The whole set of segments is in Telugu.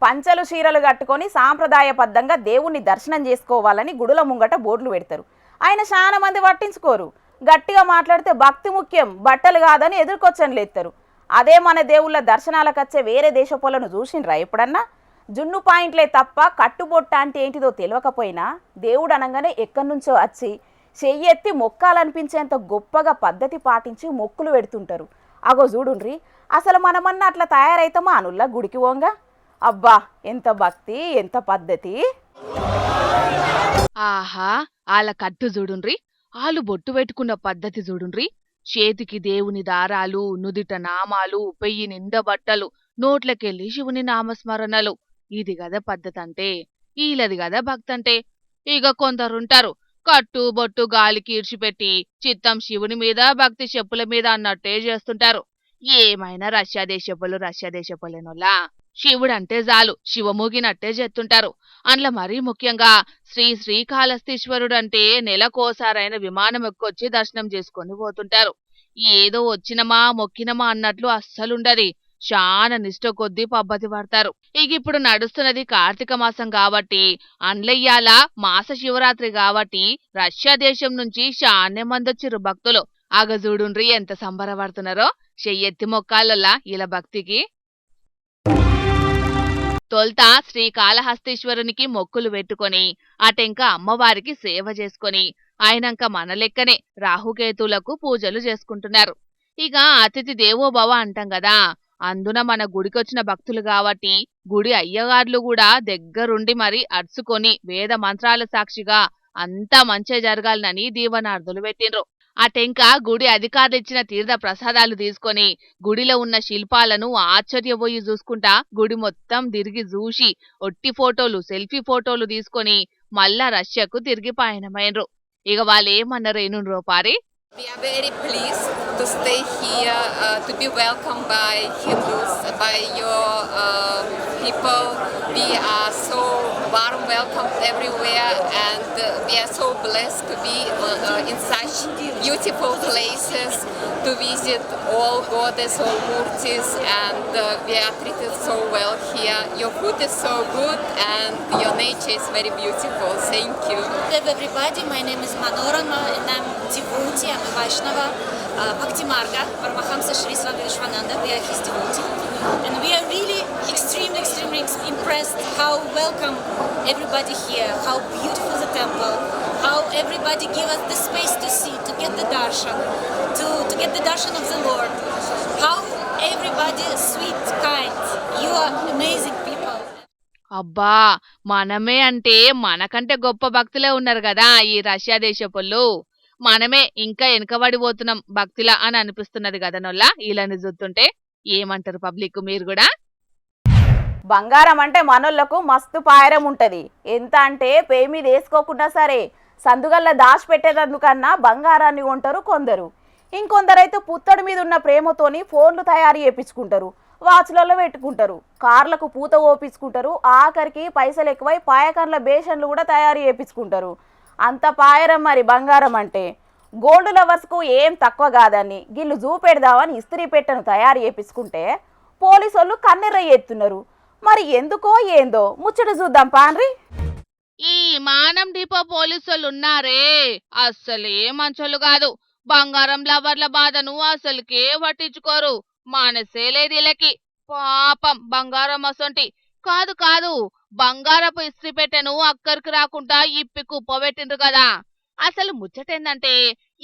పంచలు చీరలు కట్టుకొని సాంప్రదాయబద్ధంగా దేవుణ్ణి దర్శనం చేసుకోవాలని గుడుల ముంగట బోర్డులు పెడతారు. ఆయన చాలా మంది పట్టించుకోరు. గట్టిగా మాట్లాడితే భక్తి ముఖ్యం, బట్టలు కాదని ఎదుర్కొచ్చని లేస్తారు. అదే మన దేవుళ్ళ దర్శనాలకు వచ్చే వేరే దేశపోలను చూసిండ్రా ఎప్పుడన్నా? జున్ను పాయింట్లే తప్ప కట్టుబొట్ట అంటే ఏంటిదో తెలియకపోయినా దేవుడు అనగానే ఎక్కడి నుంచో వచ్చి చెయ్యెత్తి మొక్కాలనిపించేంత గొప్పగా పద్ధతి పాటించి మొక్కులు పెడుతుంటారు. అగో చూడుండ్రి, అసలు మనమన్నా అట్లా తయారైతామా అనుల్లా గుడికి పోంగా? అబ్బా, ఎంత భక్తి, ఎంత పద్ధతి! ఆహా, ఆళ్ళ కట్టు చూడుండ్రి, ఆలు బొట్టు పెట్టుకున్న పద్ధతి చూడుండ్రి. చేతికి దేవుని దారాలు, నుదిట నామాలు, పెయ్యి నిండా బట్టలు, నోట్లకెళ్ళి శివుని నామస్మరణలు. ఇది గదా పద్ధతంటే, ఈలది గదా భక్తంటే. ఇక కొందరుంటారు, కట్టు బొట్టు గాలికి ఈడ్చిపెట్టి చిత్తం శివుని మీద, భక్తి చెప్పుల మీద అన్నట్టే చేస్తుంటారు. ఏమైనా రష్యా దేశపోలేనోళ్ళా? శివుడంటే చాలు శివమూగినట్టే చేస్తుంటారు. అందులో మరీ ముఖ్యంగా శ్రీకాళహస్తీశ్వరుడంటే నెలకోసారైన విమానం ఎక్కొచ్చి దర్శనం చేసుకొని పోతుంటారు. ఏదో వచ్చినమా మొక్కినమా అన్నట్లు అస్సలుండది. చాలా నిష్ట కొద్దీ పబ్బతి పడతారు. ఇక ఇప్పుడు నడుస్తున్నది కార్తీక మాసం కాబట్టి, అండ్లయ్యాల మాస శివరాత్రి కాబట్టి రష్యా దేశం నుంచి చానే మందొచ్చిర్రు భక్తులు. అగజూడుండ్రి ఎంత సంబరపడుతున్నారో. చెయ్యెత్తి మొక్కాలల్లా ఇలా భక్తికి. తొల్త శ్రీకాళహస్తీశ్వరునికి మొక్కులు పెట్టుకొని అటెంక అమ్మవారికి సేవ చేసుకొని ఆయనంక మన లెక్కనే రాహుకేతులకు పూజలు చేసుకుంటున్నారు. ఇక అతిథి దేవోభవ అంటాం కదా, అందున మన గుడికొచ్చిన భక్తులు కాబట్టి గుడి అయ్యగార్లు కూడా దగ్గరుండి మరి అర్చుకొని వేద మంత్రాల సాక్షిగా అంతా మంచే జరగాలనని దీవనార్థులు పెట్టిండ్రు. అటెంక గుడి అధికారులు ఇచ్చిన తీర్థ ప్రసాదాలు తీసుకొని గుడిలో ఉన్న శిల్పాలను ఆశ్చర్యపోయి చూసుకుంటా గుడి మొత్తం తిరిగి చూసి ఒట్టి ఫోటోలు, సెల్ఫీ ఫోటోలు తీసుకొని మళ్ళా రష్యాకు తిరిగి పయనమైనరు. ఇక వాళ్ళేమన్నారు ఏనుండ్రో పారి. We are very pleased to stay here, to be welcomed by Hindus, by your people. We are so warm welcomed everywhere, and we are so blessed to be in such beautiful places, to visit all goddess, all murtis, and we are treated so well here. Your food is so good, and your nature is very beautiful. Thank you. Hello everybody, my name is Manorama, and I'm devotee. I'm a Vaishnava, Bhakti Marga, Paramahamsa Shri Swami Vishwananda. We are his devotee, and we are really extremely impressed how welcome everybody here, how beautiful the temple, how everybody give us the space to see, to get the darshan, to get the darshan of the Lord. How everybody is sweet, kind. You are amazing people. అబ్బా, మనమే అంటే మనకంటే గొప్ప భక్తులే ఉన్నారు కదా ఈ రష్యా దేశపోళ్ళు. మనమే ఇంకా వెనకబడిపోతున్నాం భక్తిలా అని అనిపిస్తున్నది కదనొల్లా వీళ్ళని చూస్తుంటే. ఏమంటారు పబ్లిక్ మీరు కూడా? బంగారం అంటే మనోళ్లకు మస్తు పాయరం ఉంటది. ఎంత అంటే పే మీద వేసుకోకుండా సరే సందుగల్ల దాచిపెట్టేటందుకన్నా బంగారాన్ని కొంటారు కొందరు. ఇంకొందరైతే పుత్తడి మీద ఉన్న ప్రేమతోని ఫోన్లు తయారు చేయించుకుంటారు, వాచ్లలో పెట్టుకుంటారు, కార్లకు పూత ఓపించుకుంటారు, ఆఖరికి పైసలు ఎక్కువై పాయకర్ల బేషన్లు కూడా తయారు చేయించుకుంటారు. అంత పాయరం మరి బంగారం అంటే. గోల్డ్ లవర్స్కు ఏం తక్కువ కాదని గిల్లు చూపెడదామని ఇస్త్రీ పెట్టెను తయారు చేయించుకుంటే పోలీసు వాళ్ళు కన్నెర్ర ఎత్తున్నారు. మరి ఎందుకో ఏందో ముచ్చట చూద్దాం పాన్రి. ఈ మానం డిపో పోలీసులు ఉన్నారే అస్సలే మంచోళ్ళు కాదు. బంగారం లవర్ల బాధను అసలుకే పట్టించుకోరు. మనసే లేదు వీళ్ళకి. పాపం బంగారం అసొంటి కాదు కాదు, బంగారపు ఇస్త్రీ పెట్టెను అక్కడికి రాకుండా ఇప్పి కుప్పబెట్టిండ్రు కదా. అసలు ముచ్చటేందంటే,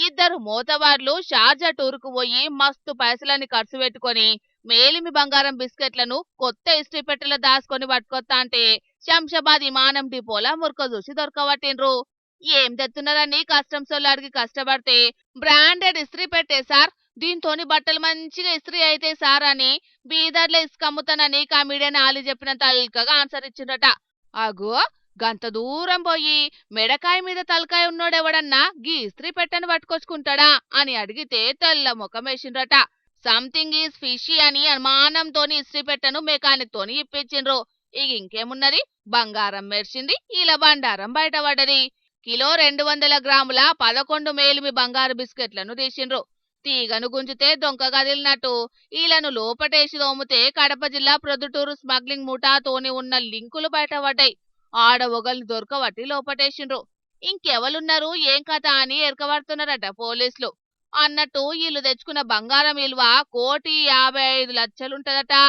ఇద్దరు మోతవార్లు షార్జా టూరుకు పోయి మస్తు పైసలని ఖర్చు పెట్టుకొని మేలిమి బంగారం బిస్కెట్లను కొత్త ఇస్త్రీ పెట్టెలో దాచుకొని పట్టుకొత్తా అంటే శంషాబాద్ విమానం డిపోలా మురక చూసి దొరకబట్టిండ్రు. ఏం తెత్తున్నారని కస్టమ్స్ వాళ్ళు అడిగి కష్టపడితే బ్రాండెడ్ ఇస్త్రీ పెట్టే సార్, దీంతోని బట్టలు మంచిగా ఇస్త్రీ అయితే సార్ అని బీదర్లో ఇసుక అమ్ముతానని కామెడియన్ ఆలి చెప్పినంత అల్కగా ఆన్సర్ ఇచ్చిండట. అగో, గంత దూరం పోయి మెడకాయ మీద తలకాయ ఉన్నోడెవడన్నా గీ ఇస్త్రీ పెట్టెను పట్టుకొచ్చుకుంటాడా అని అడిగితే తెల్ల ముఖం వేసిండ్రట. సంథింగ్ ఈజ్ ఫిషీ అని అనుమానంతోని ఇస్త్రీ పెట్టెను మెకానిక్ తోని ఇప్పించిండ్రు. ఇక ఇంకేమున్నది, బంగారం మెరిచింది, ఇలా బండారం బయటపడ్డది. కిలో 200 గ్రాముల 11 మేలిమి బంగారు బిస్కెట్లను తీసిండ్రు. తీగను గుంజితే దొంక కదిలినట్టు ఈలను లోపటేసి దోమితే కడప జిల్లా ప్రొద్దుటూరు స్మగ్లింగ్ ముఠాతోని ఉన్న లింకులు బయటపడ్డాయి. ఆడ ఒగల్ని దొరకబట్టి లోపటేసిండ్రు. ఇంకెవలున్నారు ఏం కథ అని ఎరకబడుతున్నారట పోలీసులు. అన్నట్టు వీళ్ళు తెచ్చుకున్న బంగారం విలువ 1,55,00,000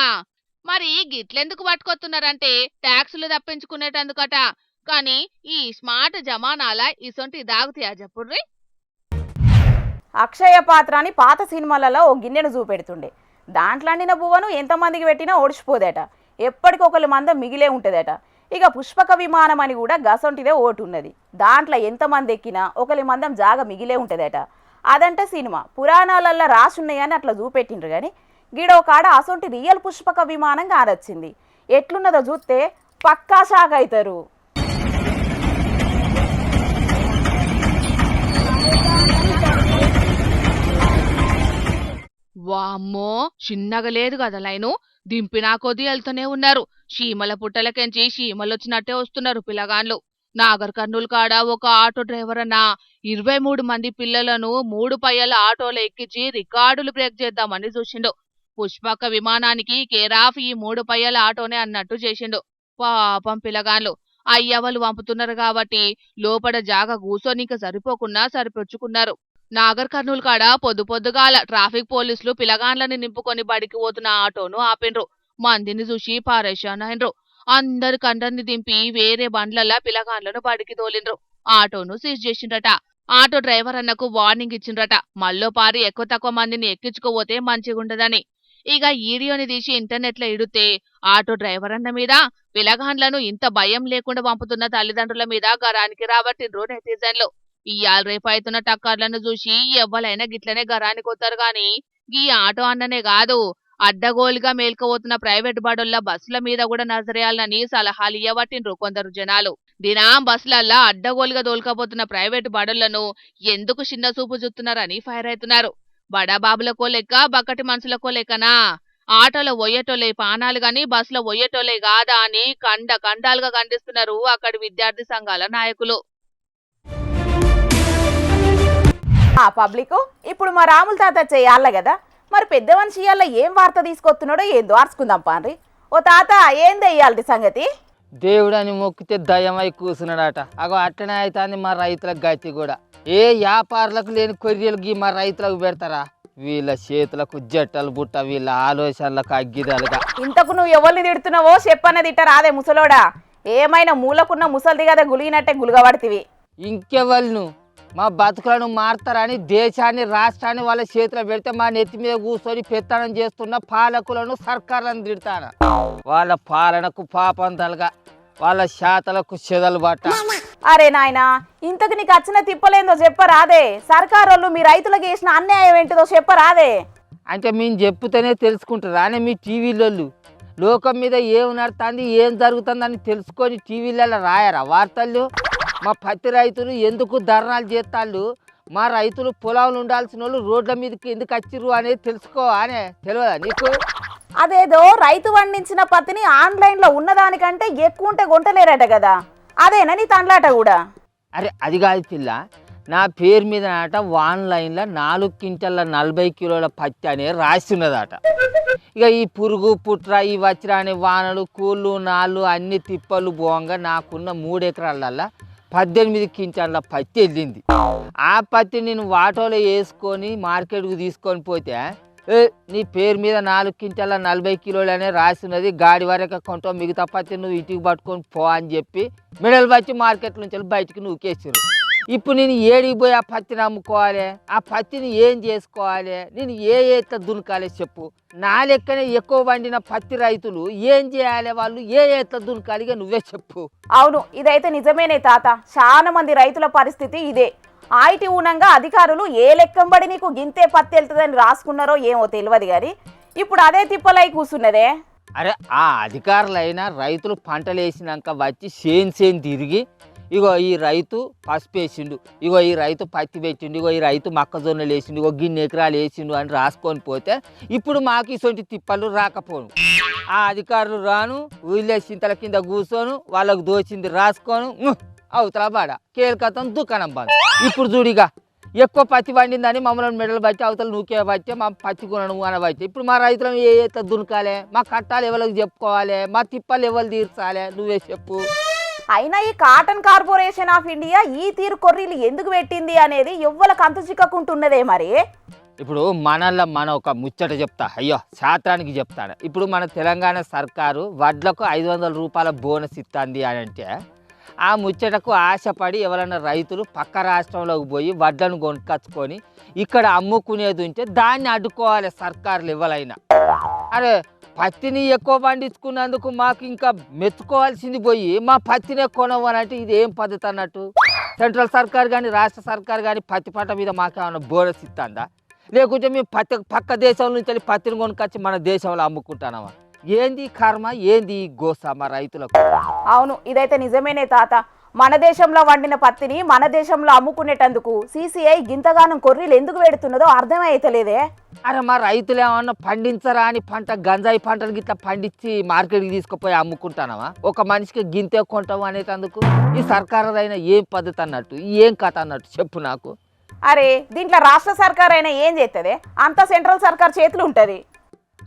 మరి గిట్లెందుకు పట్టుకొస్తున్నారంటే ట్యాక్సులు తప్పించుకునేటందుకట. కానీ ఈ స్మార్ట్ జమానాల ఇసొంటి దాగుతాయా చెప్పుర్రి. అక్షయ పాత్ర అని పాత సినిమాలలో ఓ గిన్నెను చూపెడుతుండే. దాంట్లో అండిన బువ్వను ఎంతమందికి పెట్టినా ఓడిచిపోదేట. ఎప్పటికొకరి మందం మిగిలే ఉంటుందట. ఇక పుష్పక విమానం అని కూడా గసొంటిదే ఓటు ఉన్నది. దాంట్లో ఎంతమంది ఎక్కినా ఒకరి మందం జాగ మిగిలే ఉంటుందట. అదంటే సినిమా పురాణాలల్లో రాసున్నాయని అట్లా చూపెట్టిండ్రు. కానీ గిడో కాడ అసొంటి రియల్ పుష్పక విమానం కానొచ్చింది. ఎట్లున్నదో చూస్తే పక్కా షాక్ అవుతారు. వామ్మో చిన్నగా లేదు కదా లైను. దింపినా కొద్దీ వెళ్తూనే ఉన్నారు. చీమల పుట్టలకెంచి చీమలొచ్చినట్టే వస్తున్నారు పిల్లగాన్లు. నాగర్ కర్నూలు కాడ ఒక ఆటో డ్రైవర్ అన్న 23 మంది పిల్లలను 3 పయ్యల ఆటోలో ఎక్కించి రికార్డులు బ్రేక్ చేద్దామని చూసిండు. పుష్పక విమానానికి కేరాఫ్ ఈ 3 పయ్యల ఆటోనే అన్నట్టు చేసిండు. పాపం పిల్లగాన్లు అయ్యవలు పంపుతున్నారు కాబట్టి లోపల జాగ కూసోనిక సరిపోకుండా సరిపొచ్చుకున్నారు. నాగర్ కర్నూలు కాడ పొద్దుగాల ట్రాఫిక్ పోలీసులు పిల్లగాండ్లని నింపుకొని బడికి పోతున్న ఆటోను ఆపిండ్రు. మందిని చూసి పారేషాన్ అయినరు. అందరికందరిని దింపి వేరే బండ్లల్లా పిల్లగాండ్లను బడికి తోలిండ్రు. ఆటోను సీజ్ చేసిండ్రట. ఆటో డ్రైవర్ అన్నకు వార్నింగ్ ఇచ్చిండ్రట. మళ్ళో పారి ఎక్కువ తక్కువ మందిని ఎక్కించుకోపోతే మంచిగుండదని. ఇక వీడియోని తీసి ఇంటర్నెట్లో ఇడితే ఆటో డ్రైవర్ అన్న మీద పిల్లగాండ్లను ఇంత భయం లేకుండా పంపుతున్న తల్లిదండ్రుల మీద గరానికి రాబట్టిండ్రు నెటిజన్లు. ఇయ్యాల రేపు అవుతున్న టక్కర్లను చూసి ఎవ్వలైనా గిట్లనే గరానికి వస్తారు గాని గీ ఆటో అన్ననే కాదు అడ్డగోలుగా మేల్కపోతున్న ప్రైవేట్ బడుల్ల బస్సుల మీద కూడా నజరేయాలని సలహాలు ఇయ్యబట్టిండ్రు కొందరు జనాలు. దినాం బస్సులల్లా అడ్డగోలుగా దోల్కపోతున్న ప్రైవేట్ బడులను ఎందుకు చిన్న చూపు చూస్తున్నారని ఫైర్ అవుతున్నారు. బడాబాబులకో లెక్క బక్కటి మనుషులకో లెక్కనా? ఆటోలో పోయేటోలే పానాలు గాని బస్సులో పోయేటోలే కాదా అని కండాలుగా ఖండిస్తున్నారు అక్కడి విద్యార్థి సంఘాల నాయకులు. పబ్లిక్ ఇప్పుడు మా రాముల తాత చేయాల కదా, మరి పెద్ద మనిషి ఇయ్యాల ఏం వార్త తీసుకొస్తున్నాడో ఏందో ఆర్చుకుందాం పాన్రి. ఓ తాత ఏంది ఇయ్యాలి సంగతి? దేవుడని మొక్కితే దయమై కూసున్నాడట. అగో అట్టనే అవుతుంది మా రైతులకు గతి కూడా. ఏ వ్యాపారులకు లేని కొర్రెలు మా రైతులకు పెడతారా? వీళ్ళ చేతులకు జట్టలు బుట్ట, వీళ్ళ ఆలోచనలకు అగ్గిదలుగా. ఇంతకు నువ్వు ఎవరిని తిడుతున్నావో చెప్పన్నది ఇట్ట రాదే ముసలోడా. ఏమైనా మూలకున్న ముసలిది కదా గులిగినట్టే గులగబడితివి. ఇంకెవళ్ళు మా బతుకులను మారుతారని దేశాన్ని రాష్ట్రాన్ని వాళ్ళ చేతిలో పెడితే మా నెత్తి మీద కూర్చొని పెత్తనం చేస్తున్న పాలకులను సర్కార్లను తిడతాను. వాళ్ళ పాలనకు పాపం తలగా, వాళ్ళ శాతలకు చెదలు బట్ట. అరే నాయనా, ఇంతకు నీకు వచ్చిన తిప్పలేందో చెప్పరాదే? సర్కారోళ్ళు మీ రైతులకు చేసిన అన్యాయం ఏంటిదో చెప్పరాదే? అంటే మేము చెప్తేనే తెలుసుకుంటారా అని మీ టీవీలోళ్ళు? లోకం మీద ఏం నడుతుంది ఏం జరుగుతుందని తెలుసుకొని టీవీలలో రాయరా వార్తలు? మా పత్తి రైతులు ఎందుకు ధర్నాలు చేస్తాళ్ళు, మా రైతులు పొలాలు ఉండాల్సిన వాళ్ళు రోడ్ల మీదకి ఎందుకు వచ్చిర్రు అనేది తెలుసుకో అనే తెలియదా నీకు? అదేదో రైతు పండించిన పత్తిని ఆన్లైన్లో ఉన్నదానికంటే ఎక్కువ ఉంటే కొంటలేరట కదా, అదేనా నీ తండ్లాట కూడా? అరే అది కాదు పిల్ల, నా పేరు మీద నాట ఆన్లైన్లో 4 క్వింటాల 40 కిలోల పత్తి అనేది రాస్తున్నదట. ఇక ఈ పురుగు పుట్ర ఈ వచ్చిరాని వానలు కూళ్ళు నాళ్ళు అన్ని తిప్పలు పోగా నాకున్న 3 ఎకరాలల్లో 18 క్వింటాల పత్తి వెళ్ళింది. ఆ పత్తి నేను వాటోలో వేసుకొని మార్కెట్కు తీసుకొని పోతే నీ పేరు మీద 4 క్వింటాల 40 కిలోలు అనే రాసినది, గాడి వరకు కొంటావు, మిగతా పత్తి నువ్వు ఇంటికి పట్టుకొని పో అని చెప్పి మిడల్ వచ్చి మార్కెట్ నుంచి బయటికి నూకేసారు. ఇప్పుడు నేను ఏడికి పోయి ఆ పత్తిని అమ్ముకోవాలి? ఆ పత్తిని ఏం చేసుకోవాలి? నేను ఏ ఎట్లా దునకాలి చెప్పు? నా లెక్కనే ఎక్కువ పండిన పత్తి రైతులు ఏం చేయాలి? వాళ్ళు ఏ ఎట్లా దునకాలిగా నువ్వే చెప్పు. అవును, ఇదైతే నిజమేనే తాత. చాలా మంది రైతుల పరిస్థితి ఇదే. ఆయిటి ఊనంగా అధికారులు ఏ లెక్కంబడి నీకు గింతే పత్తి వెళ్తుందని రాసుకున్నారో ఏమో తెలియదు కానీ ఇప్పుడు అదే తిప్పలై కూర్చున్నదే. అరే ఆ అధికారులైనా రైతులు పంటలు వేసినాక వచ్చి సేన్ తిరిగి ఇగో ఈ రైతు పసుపు వేసిండు, ఇగో ఈ రైతు పత్తి పెట్టిండు, ఇగో ఈ రైతు మొక్కజొన్నలు వేసిండు, ఇగో గిన్నె ఎకరాలు వేసిండు అని రాసుకొని పోతే ఇప్పుడు మాకు ఇటువంటి తిప్పలు రాకపోను. ఆ అధికారులు రాను ఊళ్ళే చింతల కింద కూర్చోను, వాళ్ళకు దోచింది రాసుకోను, అవతల బాడ కేల్కతం దుకాణం బంద్. ఇప్పుడు చూడిగా ఎక్కువ పత్తి పండిందని మమ్మల్ని మెడలు బట్టి అవతల నూకే బట్టి మా పత్తి కొనను అనబట్టి ఇప్పుడు మా రైతులను ఏ దునకాలి, మా కట్టాలు ఎవరికి చెప్పుకోవాలి, మా తిప్పలు ఎవరు తీర్చాలి, నువ్వే చెప్పు. అయినా ఈ కాటన్ కార్పొరేషన్ ఆఫ్ ఇండియా ఈ తీరు కొర్రీలు ఎందుకు పెట్టింది అనేది ఎవ్వలకు అంతు చిక్కకుంటున్నదే మరి. ఇప్పుడు మనల్లో మన ఒక ముచ్చట చెప్తా, అయ్యో శాస్త్రానికి చెప్తాను. ఇప్పుడు మన తెలంగాణ సర్కారు వడ్లకు 500 రూపాయల బోనస్ ఇస్తుంది అని అంటే ఆ ముచ్చటకు ఆశపడి ఎవరైనా రైతులు పక్క రాష్ట్రంలోకి పోయి వడ్లను కొనుక్కొచ్చుకొని ఇక్కడ అమ్ముకునేది ఉంటే దాన్ని అడ్డుకోవాలి సర్కారులు ఎవరైనా. అరే పత్తిని ఎక్కువ పండించుకున్నందుకు మాకు ఇంకా మెచ్చుకోవాల్సింది పోయి మా పత్తినే కొనవనంటే ఇది ఏం పద్ధతి అన్నట్టు. సెంట్రల్ సర్కార్ కానీ రాష్ట్ర సర్కార్ కానీ పత్తి పంట మీద మాకేమైనా బోనస్ ఇస్తుందా? లేకుంటే మేము పక్క దేశం నుంచి వెళ్ళి పత్తిని కొనుక్కొచ్చి మన దేశంలో అమ్ముకుంటున్నామా? ఏంది కర్మ, ఏంది గోస మా రైతులకు. అవును, ఇదైతే నిజమేనే తాత. మన దేశంలో వండిన పత్తిని మన దేశంలో అమ్ముకునేటందుకు CCI గింతగానం కొర్రీలు ఎందుకు పెడుతున్నదో అర్థమైతలేదే. అరే మా రైతులు ఏమన్నా పండించరా అని పంట గంజాయి పంటలు గిట్లా పండించి మార్కెట్కి తీసుకుపోయి అమ్ముకుంటానమా? ఒక మనిషికి గింతే కొంటాము అనేటందుకు ఈ సర్కారు అయినా ఏం పద్ధతి అన్నట్టు, ఏం కథ అన్నట్టు చెప్పు నాకు. అరే దీంట్లో రాష్ట్ర సర్కార్ అయినా ఏం చేస్తుంది? అంత సెంట్రల్ సర్కార్ చేతులు ఉంటుంది.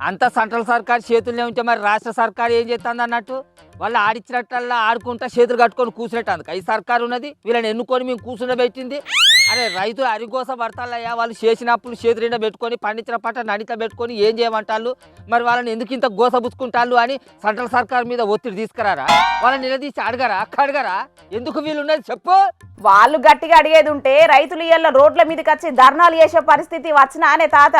అంతా సెంట్రల్ సర్కార్ చేతుల్లో ఉంటే మరి రాష్ట్ర సర్కారు ఏం చేస్తుంది అన్నట్టు? వాళ్ళు ఆడిచ్చినట్టల్లా ఆడుకుంటా చేతులు కట్టుకొని కూర్చునేటందుకు ఈ సర్కారు ఉన్నది, వీళ్ళని ఎన్నుకొని మేము కూర్చుండబెట్టింది. అరే రైతులు అరిగోస పడతాళ్ళయ్యా, వాళ్ళు చేసినప్పుడు చేతి నిండా పెట్టుకొని పండించిన పంట నడిత పెట్టుకొని ఏం చేయమంటాళ్ళు, మరి వాళ్ళని ఎందుకు ఇంత గోసబుచ్చుకుంటాళ్ళు అని సెంట్రల్ సర్కార్ మీద ఒత్తిడి తీసుకురారా? వాళ్ళని నిలదీసి అడగరా, కడగరా? ఎందుకు వీళ్ళు ఉన్నది చెప్పు. వాళ్ళు గట్టిగా అడిగేది ఉంటే రైతులు ఇళ్ళ రోడ్ల మీదకి వచ్చి ధర్నాలు చేసే పరిస్థితి వచ్చినా అనే తాత.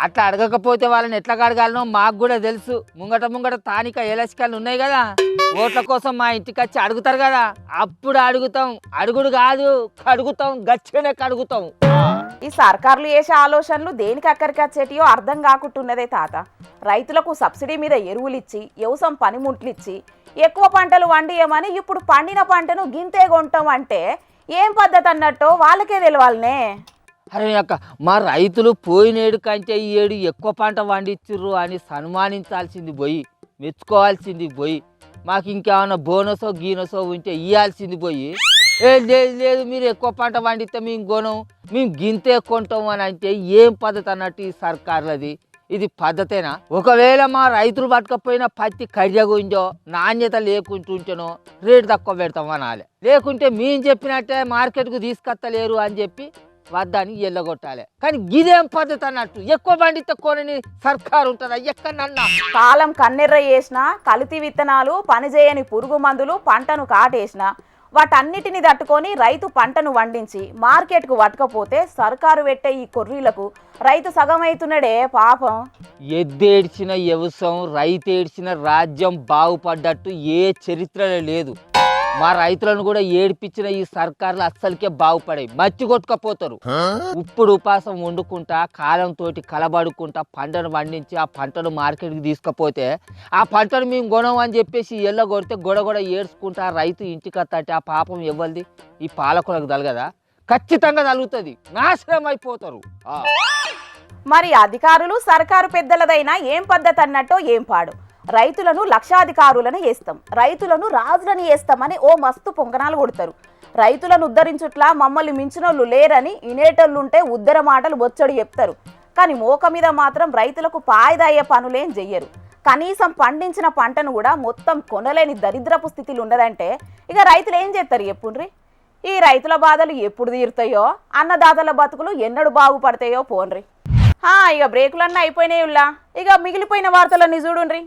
అట్లా అడగకపోతే వాళ్ళని ఎట్లా అడగాలనో మాకు కూడా తెలుసు. ముంగట స్థానిక ఎలక్షన్లు ఉన్నాయి కదా, ఓట్ల కోసం మా ఇంటికి వచ్చి అడుగుతారు కదా, అప్పుడు అడుగుతాం. అడుగుడు కాదు కడుగుతాం, గచ్చినే కడుగుతాం. ఈ సర్కార్లు చేసే ఆలోచనలు దేనికి అక్కడికి వచ్చేటియో అర్థం కాకుంటున్నదే తాత. రైతులకు సబ్సిడీ మీద ఎరువులు ఇచ్చి వ్యవసాయం పనిముట్లు ఇచ్చి ఎక్కువ పంటలు వండియమని ఇప్పుడు పండిన పంటను గింతే కొంటాం అంటే ఏం పద్ధతి అన్నట్టో వాళ్ళకే తెలవాలనే. అరే అక్క, మా రైతులు పోయినేడు కంటే ఈ ఏడు ఎక్కువ పంట పండించుర్రు అని సన్మానించాల్సింది పోయి, మెచ్చుకోవాల్సింది పోయి, మాకు ఇంకేమైనా బోనసో గీనసో ఉంటే ఇవ్వాల్సింది పోయి, లేదు మీరు ఎక్కువ పంట పండితే మేము కొనం, మేము గింతే కొంటాం అని అంటే ఏం పద్ధతి అన్నట్టు ఈ సర్కార్లది? ఇది పద్ధతేనా? ఒకవేళ మా రైతులు పట్టుకపోయిన పత్తి కడియగుంజో నాణ్యత లేకుంటుంటేనో రేటు తక్కువ పెడతాం అనాలి. లేకుంటే మేము చెప్పినట్టే మార్కెట్కు తీసుకొస్తలేరు అని చెప్పి వద్దని ఎల్లగొట్టాలి. కానీ గిదేం పద్ధతి అన్నట్టు? ఎక్కువ పండితే కొనని సర్కారు ఉంటుందా ఎక్కడన్నా? కాలం కన్నెర్ర చేసిన కల్తీ విత్తనాలు, పనిచేయని పురుగు మందులు పంటను కాటేసిన వాటన్నిటిని తట్టుకొని రైతు పంటను వండించి మార్కెట్కు పట్టకపోతే సర్కారు పెట్టే ఈ కొర్రీలకు రైతు సగమవుతున్నాడే పాపం. ఎద్దేడ్చిన వ్యవసాయం, రైతు ఏడ్చిన రాజ్యం బాగుపడ్డట్టు ఏ చరిత్రలో లేదు. మా రైతులను కూడా ఏడిపించిన ఈ సర్కార్లు అస్సలకే బాగుపడాయి, మచ్చి కొట్టుకపోతారు. ఇప్పుడు ఉపాసం వండుకుంటా కాలంతో కలబడుకుంటా పంటను పండించి ఆ పంటను మార్కెట్కి తీసుకపోతే ఆ పంటను మేము కొనం అని చెప్పేసి ఎల్లగొడితే గొడగొడ ఏడ్చుకుంటా రైతు ఇంటికి వస్తే ఆ పాపం ఎవరిది? ఈ పాలకులకు తలగదా? ఖచ్చితంగా తగులుతుంది, నాశనం అయిపోతారు. మరి అధికారులు సర్కారు పెద్దలదైనా ఏం పద్ధతి అన్నట్టో ఏం పాడు. రైతులను లక్షాధికారులను వేస్తాం, రైతులను రాజులను వేస్తామని ఓ మస్తు పొంగనాలు కొడతారు. రైతులను ఉద్ధరించుట్లా మమ్మల్ని మించినోళ్ళు లేరని ఇనేటోళ్ళుంటే ఉద్దర మాటలు బొచ్చడి చెప్తారు. కానీ మోక మీద మాత్రం రైతులకు పాయిదయ్యే పనులేం చెయ్యరు. కనీసం పండించిన పంటను కూడా మొత్తం కొనలేని దరిద్రపు స్థితిలో ఉండదంటే ఇక రైతులు ఏం చేస్తారు చెప్పుండ్రి? ఈ రైతుల బాధలు ఎప్పుడు తీరుతాయో, అన్నదాతల బతుకులు ఎన్నడు బాగుపడతాయో పోన్రి. ఇక బ్రేకులన్నీ అయిపోయినాయిలా, ఇక మిగిలిపోయిన వార్తలన్నీ చూడుండ్రి.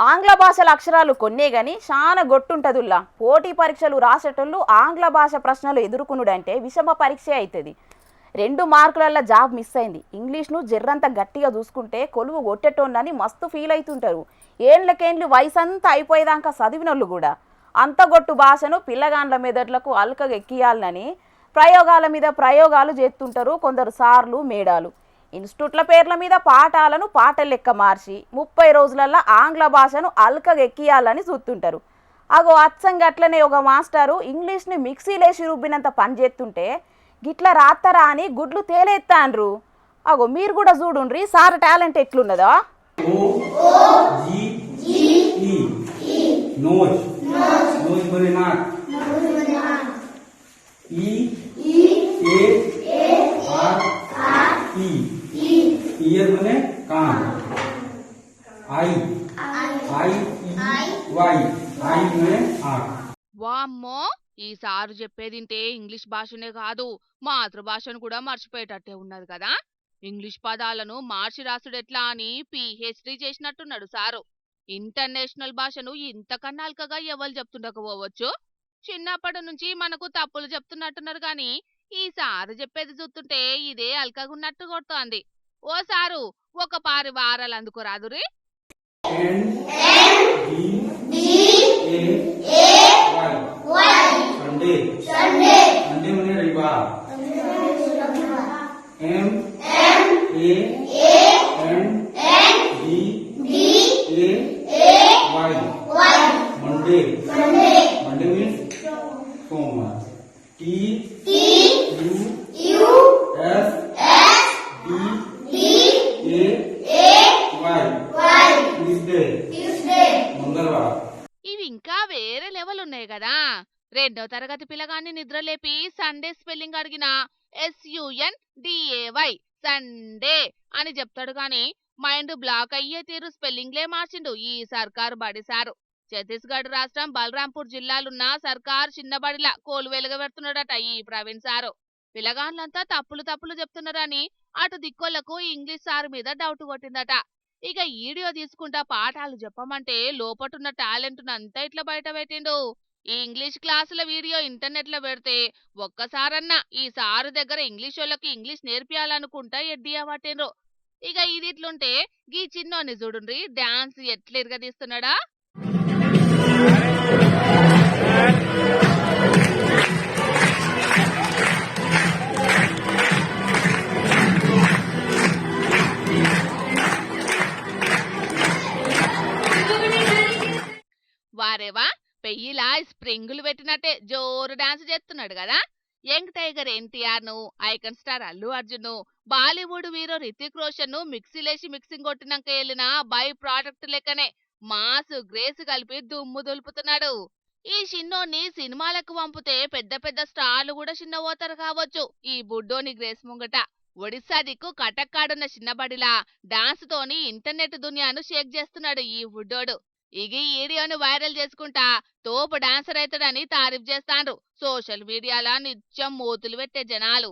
ఆంగ్ల భాషల అక్షరాలు కొన్నే గాని చాలా గొట్టుంటదుల్లా. పోటీ పరీక్షలు రాసేటోళ్ళు ఆంగ్ల భాష ప్రశ్నలు ఎదుర్కొనుడంటే విషమ పరీక్షే అవుతుంది. 2 మార్కులల్లో జాబ్ మిస్ అయింది. ఇంగ్లీష్ను జర్రంత గట్టిగా చూసుకుంటే కొలువు కొట్టేటోళ్ళని మస్తు ఫీల్ అవుతుంటారు. ఏండ్లకేండ్లు వయసంతా అయిపోయేదాకా చదివినోళ్ళు కూడా. అంత గొట్టు భాషను పిల్లగాండ్ల మెదట్లకు అల్కగా ఎక్కియాలని ప్రయోగాల మీద ప్రయోగాలు చేస్తుంటారు కొందరు సార్లు మేడాలు. ఇన్స్టిట్యూట్ల పేర్ల మీద పాఠాలను పాటలు లెక్క మార్చి 30 రోజులల్లో ఆంగ్ల భాషను అల్కగా ఎక్కియాలని చూస్తుంటారు. అగో అచ్చంగట్లనే ఒక మాస్టారు ఇంగ్లీష్ని మిక్సీలేసి రుబ్బినంత పని చేస్తుంటే గిట్లా రాత్తరా అని గుడ్లు తేలేస్తాండ్రు. అగో మీరు కూడా చూడుండ్రి సార్ టాలెంట్ ఎట్లున్నదో. E A R E ear माने कान आई आई वाई आई माने आंख వామ్మో ఈ సారు చెప్పేదింటే ఇంగ్లీష్ భాషనే కాదు మాతృభాషను కూడా మర్చిపోయేటట్టే ఉన్నది కదా. ఇంగ్లీష్ పదాలను మార్చి రాసుడెట్లా అని పిహెచ్డి చేసినట్టున్నాడు సారు. ఇంటర్నేషనల్ భాషను ఇంతకన్నా అల్కగా ఎవరు చెప్తుండకపోవచ్చు. చిన్నప్పటి నుంచి మనకు తప్పులు చెప్తున్నట్టున్నారు గాని ఈ సారు చెప్పేది చూస్తుంటే ఇదే అల్కగున్నట్టు కొడుతోంది. ఓ సారు ఒక పారి వారాలు అందుకోరాదురి. N D A Y Sunday Sunday माने रविवार M A N D A Y Monday Monday means सोमवार T U S D A Y Tuesday मंगलवार. ఇవి ఇంకా వేరే లెవెల్ ఉన్నాయి కదా. 2వ తరగతి పిల్లగాన్ని నిద్రలేపి సండే స్పెల్లింగ్ అడిగిన SUNDAY సండే అని చెప్తాడు గాని మైండ్ బ్లాక్ అయ్యే తీరు స్పెల్లింగ్లే మార్చిండు ఈ సర్కారు బడి సారు. ఛత్తీస్గఢ్ రాష్ట్రం బలరాంపూర్ జిల్లాలున్న సర్కార్ చిన్నబడిలా కోలు వెలుగబెడుతున్నాడట ఈ ప్రవీణ్ సారు. పిల్లగాన్లంతా తప్పులు చెప్తున్నారని అటు దిక్కోళ్లకు ఇంగ్లీష్ సారు మీద డౌట్ కొట్టిందట. ఇక వీడియో తీసుకుంటా పాఠాలు చెప్పమంటే లోపటున్న టాలెంట్ అంతా ఇట్లా బయట పెట్టిండు. ఈ ఇంగ్లీష్ క్లాసుల వీడియో ఇంటర్నెట్ లో పెడితే ఒక్కసారన్నా ఈ సారు దగ్గర ఇంగ్లీష్ వాళ్ళకి ఇంగ్లీష్ నేర్పియాలనుకుంటా ఎడ్డియా పట్టిండ్రు. ఇక ఇది ఇట్లుంటే గీ చిన్నోని చూడుండ్రి డాన్స్ ఎట్లా ఇరగదీస్తున్నాడా. వారేవా పెయ్యిలా స్ప్రింగులు పెట్టినట్టే జోరు డాన్స్ చేస్తున్నాడు కదా. యంగ్ టైగర్ ఎన్టీఆర్ ను, ఐకన్ స్టార్ అల్లు అర్జున్ ను, బాలీవుడ్ హీరో రితిక్ రోషన్ ను మిక్సీలేసి మిక్సింగ్ కొట్టినాక వెళ్ళిన బై ప్రాడక్ట్ లెక్కనే మాస్ గ్రేస్ కలిపి దుమ్ము దులుపుతున్నాడు. ఈ చిన్నోని సినిమాలకు పంపితే పెద్ద పెద్ద స్టార్లు కూడా చిన్న పోతారు కావచ్చు. ఈ బుడ్డోని గ్రేస్ ముంగట ఒడిశా దిక్కు కటక్కాడున్న చిన్నబడిలా డాన్స్ తోని ఇంటర్నెట్ దునియాను షేక్ చేస్తున్నాడు ఈ బుడ్డోడు. ఇక ఈ వీడియోను వైరల్ చేసుకుంటా తోపు డాన్సర్ అవుతాడని తారీఫ్ చేస్తాండ్రు సోషల్ మీడియాలో నిత్యం మూతులు పెట్టే జనాలు.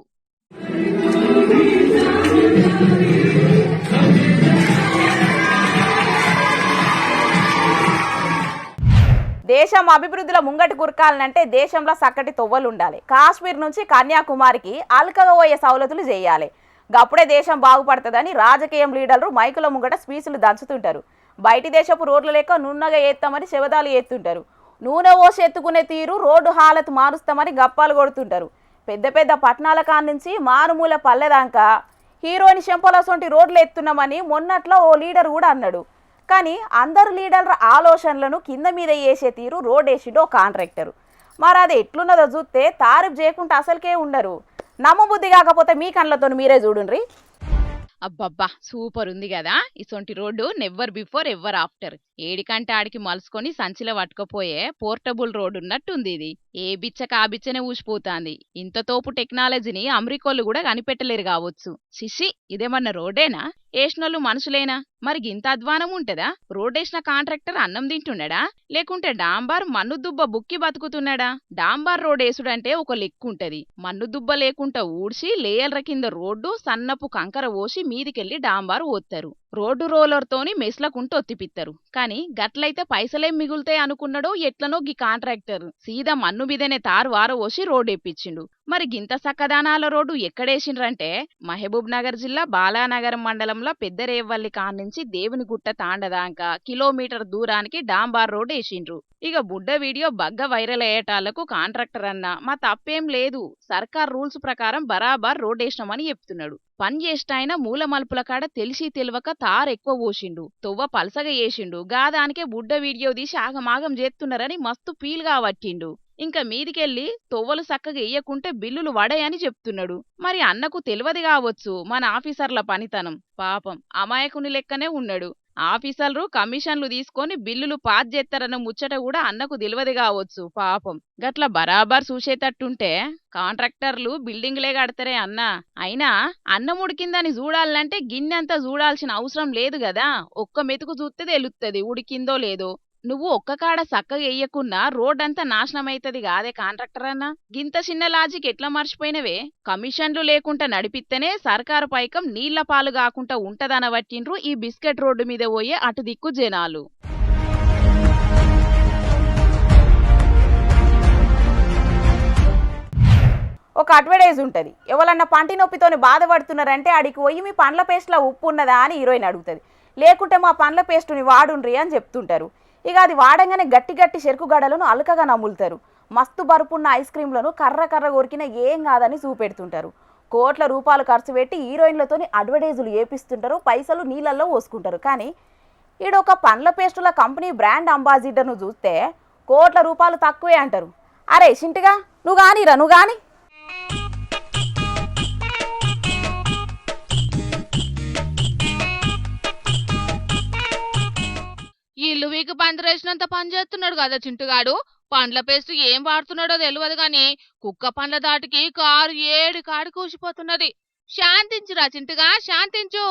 దేశం అభివృద్ధిలో ముంగటి కురకాలనంటే దేశంలో చక్కటి తొవ్వలు ఉండాలి. కాశ్మీర్ నుంచి కన్యాకుమారికి అల్కగా పోయే సౌలతులు చేయాలి. గప్పుడే దేశం బాగుపడుతుందని రాజకీయం లీడర్లు మైకుల ముంగట స్పీచ్లు దంచుతుంటారు. బయటి దేశపు రోడ్ల లేక నున్నగా ఎత్తామని శవదాలు ఎత్తుంటారు. నూనె ఓసి ఎత్తుకునే తీరు రోడ్డు హాలత్ మారుస్తామని గప్పాలు కొడుతుంటారు. పెద్ద పెద్ద పట్టణాల కానుంచి మారుమూల పల్లెదాకా హీరోయిన్ చెంపలసొంటి రోడ్లు ఎత్తున్నామని మొన్నట్లో ఓ లీడర్ కూడా అన్నాడు. కానీ అందరు లీడర్ల ఆలోచనలను కింద మీద వేసే తీరు రోడ్ వేసిండు ఓ కాంట్రాక్టరు. మరి అది ఎట్లున్నదో చూస్తే తారీఫ్ చేయకుండా అసలుకే ఉండరు. నమ్మబుద్ధి కాకపోతే మీ కళ్ళతో మీరే చూడుండ్రి. అబ్బబ్బా సూపర్ ఉంది కదా. ఇసొంటి road never before ever after. ఏడికంటే ఆడికి మలుసుకొని సంచిలో పట్టుకపోయే పోర్టబుల్ రోడ్ ఉన్నట్టుంది ఇది. ఏ బిచ్చక ఆ బిచ్చనే ఊసిపోతాంది. ఇంత తోపు టెక్నాలజీని అమెరికోళ్ళు కూడా కనిపెట్టలేరు కావచ్చు. శిషి ఇదేమన్నా రోడ్డేనా? ఏష్నోళ్ళు మనుషులేనా? మరి గింత అధ్వానం ఉంటదా? రోడ్డేసిన కాంట్రాక్టర్ అన్నం తింటున్నాడా లేకుంటే డాంబార్ మన్ను దుబ్బ బుక్కి బతుకుతున్నాడా? డాంబార్ రోడ్ వేసుడంటే ఒక లెక్కుంటది. మన్ను దుబ్బ లేకుండా ఊడ్చి లేయల్ర కింద రోడ్డు సన్నపు కంకర ఓసి మీదికెళ్లి డాంబార్ ఓత్తారు. రోడ్డు రోలర్ తోని మెస్లకుంటూ ఒత్తిపిత్తరు. కానీ గట్లయితే పైసలేం మిగులుతాయి అనుకున్నాడో ఎట్లనో గీ కాంట్రాక్టర్ సీదా మన్ను మీదనే తారు వార ఓసి రోడ్ ఎప్పించిండు. మరి గింత సక్కదానాల రోడ్డు ఎక్కడేసిండ్రంటే మహబూబ్ నగర్ జిల్లా బాలానగరం మండలంలో పెద్దరేవల్లి కాన్నించి దేవునిగుట్ట తాండదాకా కిలోమీటర్ దూరానికి డాంబార్ రోడ్ వేసిండ్రు. ఇక బుడ్డ వీడియో బగ్గ వైరల్ అయ్యేటాళ్లకు కాంట్రాక్టర్ అన్న మా తప్పేం లేదు, సర్కార్ రూల్స్ ప్రకారం బరాబర్ రోడ్ వేసినామని చెప్తున్నాడు. పని చేష్టాయన మూల మలుపుల కాడ తెలిసి తెలియక తారెక్కువ పోసిండు, తొవ్వ పలసగా వేసిండు. గాదానికే బుడ్డ వీడియో తీసి ఆగమాగం చేస్తున్నారని మస్తు ఫీల్గా పట్టిండు. ఇంకా మీదికెళ్ళి తొవ్వలు సక్కగా వేయకుంటే బిల్లులు వడాయని చెప్తున్నాడు. మరి అన్నకు తెలియదు కావచ్చు మన ఆఫీసర్ల పనితనం. పాపం అమాయకుని లెక్కనే ఉన్నాడు. ఆఫీసర్లు కమిషన్లు తీసుకొని బిల్లులు పాస్ చేస్తారన్న ముచ్చట కూడా అన్నకు తెలియదు కావచ్చు పాపం. గట్ల బరాబర్ చూసేటట్టుంటే కాంట్రాక్టర్లు బిల్డింగ్లే కడతారే అన్న. అయినా అన్నం ఉడికిందని చూడాలంటే గిన్నెంతా చూడాల్సిన అవసరం లేదు కదా, ఒక్క మెతుకు చూస్తే తెలుస్తుంది ఉడికిందో లేదో. నువ్వు ఒక్క కాడ సక్కగా వేయకున్నా రోడ్డంతా నాశనమైతది కాదే కాంట్రాక్టర్ అన్న. గింత చిన్న లాజిక్ ఎట్లా మర్చిపోయినవే? కమిషన్లు లేకుండా నడిపిస్తేనే సర్కారు పైకం నీళ్ల పాలు కాకుండా ఉంటదనబట్టిండ్రు ఈ బిస్కెట్ రోడ్డు మీద పోయే అటు దిక్కు జనాలు. ఒక అడ్వర్టైజ్ ఉంటుంది, ఎవరన్నా పంటి నొప్పితోని బాధపడుతున్నారంటే ఆడికి పోయి మీ పండ్ల పేస్ట్లో ఉప్పు ఉన్నదా అని హీరోయిన్ అడుగుతుంది. లేకుంటే మా పండ్ల పేస్టుని వాడుండ్రి అని చెప్తుంటారు. ఇక అది వాడంగానే గట్టి గట్టి చెరుకు గడలను అలకగా నములుతారు. మస్తు బరుపున్న ఐస్ క్రీంలను కర్ర కర్ర కొరికిన ఏం కాదని చూపెడుతుంటారు. కోట్ల రూపాయలు ఖర్చు పెట్టి హీరోయిన్లతోని అడ్వర్టైజులు వేపిస్తుంటారు, పైసలు నీళ్ళల్లో పోసుకుంటారు. కానీ ఈడొక పండ్ల పేస్టుల కంపెనీ బ్రాండ్ అంబాసిడర్ను చూస్తే కోట్ల రూపాయలు తక్కువే అంటారు. అరే చింటిగా నువ్వు కానీరా, నువ్వు కానీ. ఇల్లు వీకి పందిరేసినంత పని చేస్తున్నాడు కదా చింటుగాడు. పండ్ల పేస్ట్ ఏం వాడుతున్నాడో తెలియదు గాని కుక్క పండ్ల దాటికి కారు ఏడు కాడి కూసిపోతున్నది. శాంతించురా చింటుగా, శాంతించు.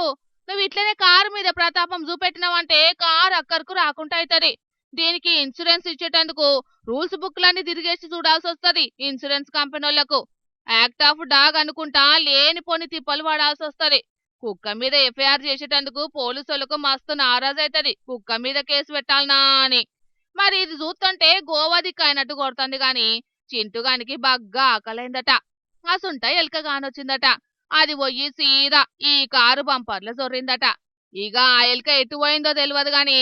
నువ్వు ఇట్లనే కారు మీద ప్రతాపం చూపెట్టినావంటే కారు అక్కరకు రాకుండా అవుతుంది. దీనికి ఇన్సూరెన్స్ ఇచ్చేటందుకు రూల్స్ బుక్లన్నీ తిరిగేసి చూడాల్సి వస్తుంది ఇన్సూరెన్స్ కంపెనీలకు. యాక్ట్ ఆఫ్ డాగ్ అనుకుంటా లేనిపోని తిప్పలు పడాల్సి వస్తుంది. కుక్క మీద ఎఫ్ఐఆర్ చేసేటందుకు పోలీసులకు మస్తు నారాజ్ అవుతుంది, కుక్క మీద కేసు పెట్టాలనా అని. మరి ఇది చూస్తుంటే గోవా దిక్కు అయినట్టు కొడుతుంది గాని చింటుగానికి బాగా ఆకలైందట. అసుంట ఎలుక కానొచ్చిందట. అది పోయి సీదా ఈ కారు బంపర్లో జొర్రిందట. ఇక ఆ ఎలుక ఎటు పోయిందో తెలియదు గాని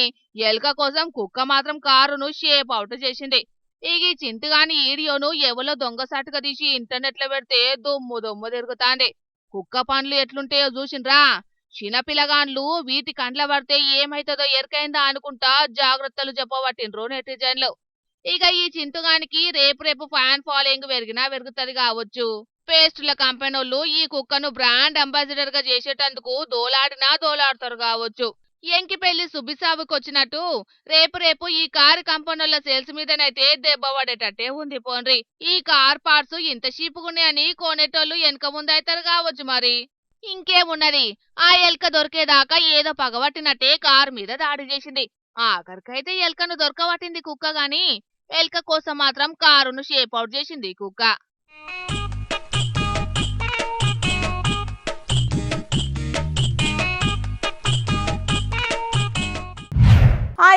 ఎలుక కోసం కుక్క మాత్రం కారును షేప్ అవుట్ చేసింది. ఇక ఈ చింటుగాని వీడియోను ఎవరో దొంగసాటుగా తీసి ఇంటర్నెట్ లో పెడితే దుమ్ము దుమ్ము తిరుగుతాంది. కుక్క పండ్లు ఎట్లుంటాయో చూసిండ్రా? చిన్నపిల్లగాండ్లు వీటి కండ్ల పడితే ఏమైతుందో ఎరకైందా అనుకుంటా జాగ్రత్తలు చెప్పబట్టిండ్రు నెటిజన్లు. ఇక ఈ చింటుగానికి రేపు ఫ్యాన్ ఫాలోయింగ్ పెరిగినా పెరుగుతుంది కావచ్చు. పేస్టుల కంపెనీలు ఈ కుక్కను బ్రాండ్ అంబాసిడర్ గా చేసేటందుకు దోలాడినా దోలాడతారు కావచ్చు. ఎంకి పెళ్లి సుబ్బిసాబుకి వచ్చినట్టు రేపు ఈ కారు కంపెనీల సేల్స్ మీదనైతే దెబ్బ పడేటట్టే ఉంది పోన్రి. ఈ కార్ పార్ట్స్ ఇంత చీపుకున్నాయని కొనేటోళ్ళు వెనక ముందైతారు కావచ్చు. మరి ఇంకేమున్నది, ఆ ఎలుక దొరికేదాకా ఏదో పగబట్టినట్టే కారు మీద దాడి చేసింది. ఆఖరికైతే ఎలుకను దొరకబట్టింది కుక్క గాని ఎలుక కోసం మాత్రం కారును షేప్ అవుట్ చేసింది కుక్క.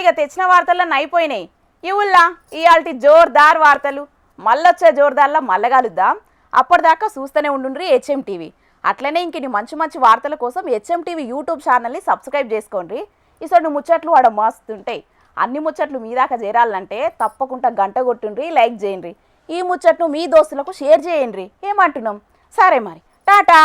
ఇక తెచ్చిన వార్తల్లో అయిపోయినాయి. ఇవుల్లా ఇవాల్టి జోర్దార్ వార్తలు. మళ్ళొచ్చే జోర్దార్లా మళ్ళగలుద్దాం. అప్పటిదాకా చూస్తూనే ఉండుండ్రి హెచ్ఎం టీవీ. అట్లనే ఇంక మంచి మంచి వార్తల కోసం హెచ్ఎం టీవీ యూట్యూబ్ ఛానల్ని సబ్స్క్రైబ్ చేసుకోండి. ఇసొంటి ముచ్చట్లు ఆడ మస్తుంటాయి. అన్ని ముచ్చట్లు మీ దాకా చేరాలంటే తప్పకుండా గంట కొట్టుండ్రి, లైక్ చేయండి. ఈ ముచ్చట్ను మీ దోస్తులకు షేర్ చేయండి. ఏమంటున్నాం? సరే మరి, టాటా.